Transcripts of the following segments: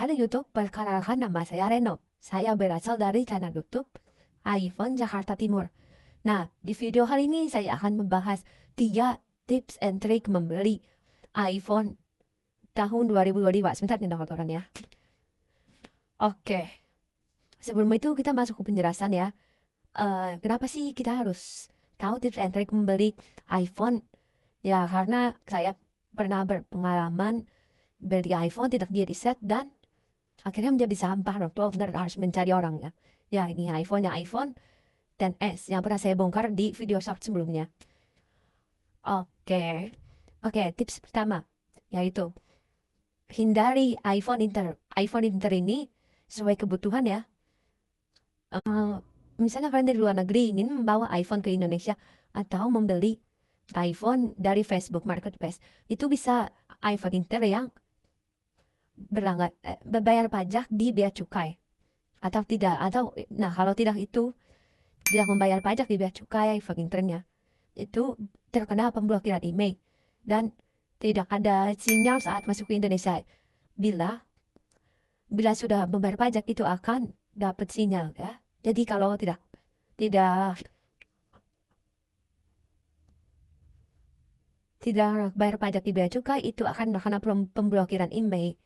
Halo YouTube, perkenalkan nama saya Reno. Saya berasal dari channel YouTube iPhone Jakarta Timur. Nah, di video hari ini saya akan membahas 3 tips and trick membeli iPhone tahun 2022. Sebentar nih kotoran ya. Oke, sebelum itu kita masuk ke penjelasan ya. Kenapa sih kita harus tahu tips and trick membeli iPhone? Ya, karena saya pernah berpengalaman beli iPhone tidak di riset dan akhirnya menjadi sampah waktu benar harus mencari orangnya. Ya ini iPhone iPhone XS yang pernah saya bongkar di video short sebelumnya. Oke, tips pertama yaitu hindari iPhone Inter. iPhone Inter ini sesuai kebutuhan ya. Misalnya kalian dari luar negeri ingin membawa iPhone ke Indonesia atau membeli iPhone dari Facebook Marketplace, itu bisa iPhone Inter yang berbayar pajak di bea cukai atau tidak, atau nah kalau tidak itu tidak membayar pajak di bea cukai iPhone Internya, itu terkena pemblokiran email dan tidak ada sinyal saat masuk ke Indonesia. Bila sudah membayar pajak itu akan dapat sinyal ya. Jadi kalau tidak bayar pajak di bea cukai itu akan terkena pemblokiran email.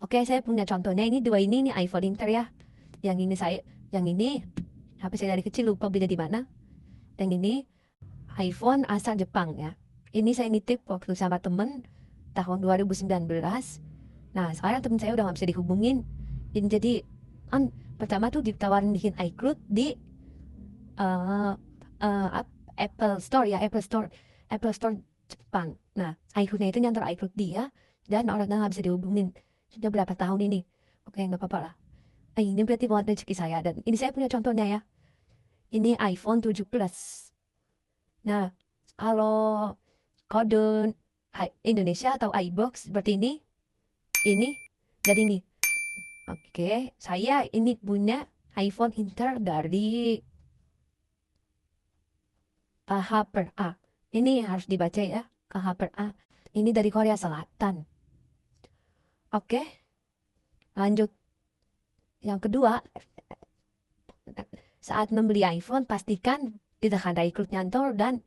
Oke, saya punya contohnya ini ini iPhone Inter ya. Yang ini HP saya dari kecil lupa beda di mana. Dan ini iPhone asal Jepang ya. Ini saya nitip waktu sama temen tahun 2019. Nah sekarang temen saya udah gak bisa dihubungin. Jadi pertama tuh ditawarin bikin iCloud di Apple Store ya, Apple Store Jepang. Nah iCloudnya itu nyantar iCloud dia dan orangnya gak bisa dihubungin sudah berapa tahun ini. Oke, nggak apa-apa lah. Ini berarti buat rezeki saya. Dan ini saya punya contohnya ya. Ini iPhone 7 Plus. Nah, kalau kode Indonesia atau iBox seperti ini dan ini. Oke, saya ini punya iPhone Inter dari KH per A. Ini harus dibaca ya, KH per A. Ini dari Korea Selatan. Oke, lanjut. Yang kedua, saat membeli iPhone pastikan tidak ada iCloud nyantol dan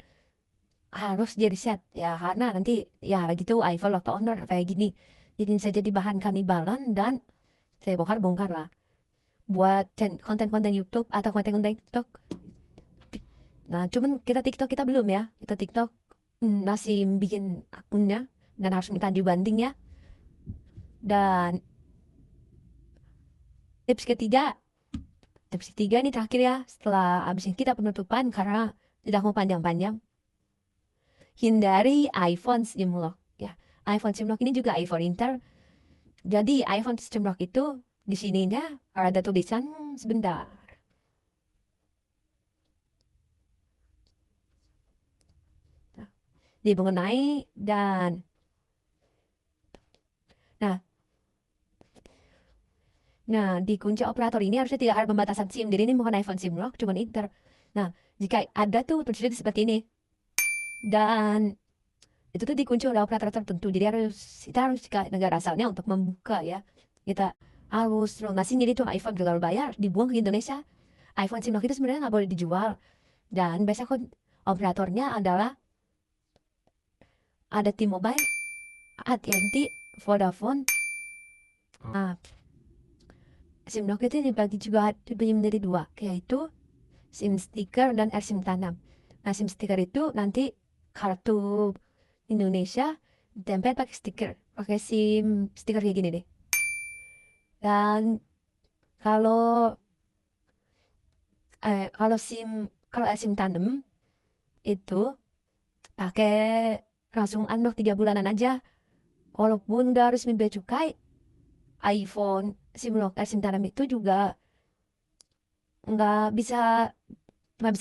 harus di reset ya, karena nanti ya gitu iPhone locked owner kayak gini. Jadi saya jadi bahan kanibalan dan saya bongkar lah buat konten-konten YouTube atau konten-konten TikTok. Nah cuman kita belum ya, kita TikTok masih bikin akunnya dan harus minta dibanding ya. Dan tips ketiga ini terakhir ya, setelah abis ini kita penutupan karena tidak mau panjang-panjang. Hindari iPhone SIM lock ya. iPhone SIM lock ini juga iPhone Inter. Jadi iPhone SIM lock itu di sininya ada tulisan sebentar. Di mengenai dan nah di kunci operator ini harusnya tidak ada pembatasan SIM. Jadi ini bukan iPhone SIM lock, cuman Inter. Nah jika ada tuh tulisannya seperti ini dan itu tuh dikunci oleh operator tertentu. Jadi kita harus ke negara asalnya untuk membuka ya. Kita harus lunasi. Jadi tuh iPhone juga bayar dibuang ke Indonesia. iPhone SIM lock itu sebenarnya nggak boleh dijual. Dan biasanya operatornya adalah ada T-Mobile, AT&T, Vodafone. Nah, SIM lock itu dibagi menjadi dua, yaitu SIM stiker dan SIM tanam. Nah, SIM stiker itu nanti kartu Indonesia ditempel pakai stiker, pakai SIM stiker kayak gini deh. Dan kalau SIM tanam itu pakai langsung unlock 3 bulanan aja. Walaupun udah resmi bea cukai, iPhone SIM tanam itu juga nggak bisa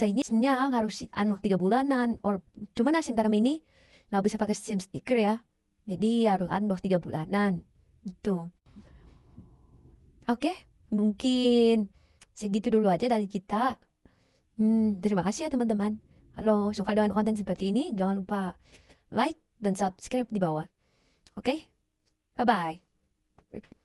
ini SIM-nya harus unlock 3 bulanan. Cuman SIM tanam ini nggak bisa pakai SIM stiker ya. Jadi harus unlock 3 bulanan. Itu. Oke, mungkin segitu dulu aja dari kita. Terima kasih ya teman-teman. Kalau suka dengan konten seperti ini, jangan lupa like dan subscribe di bawah. Oke, bye-bye.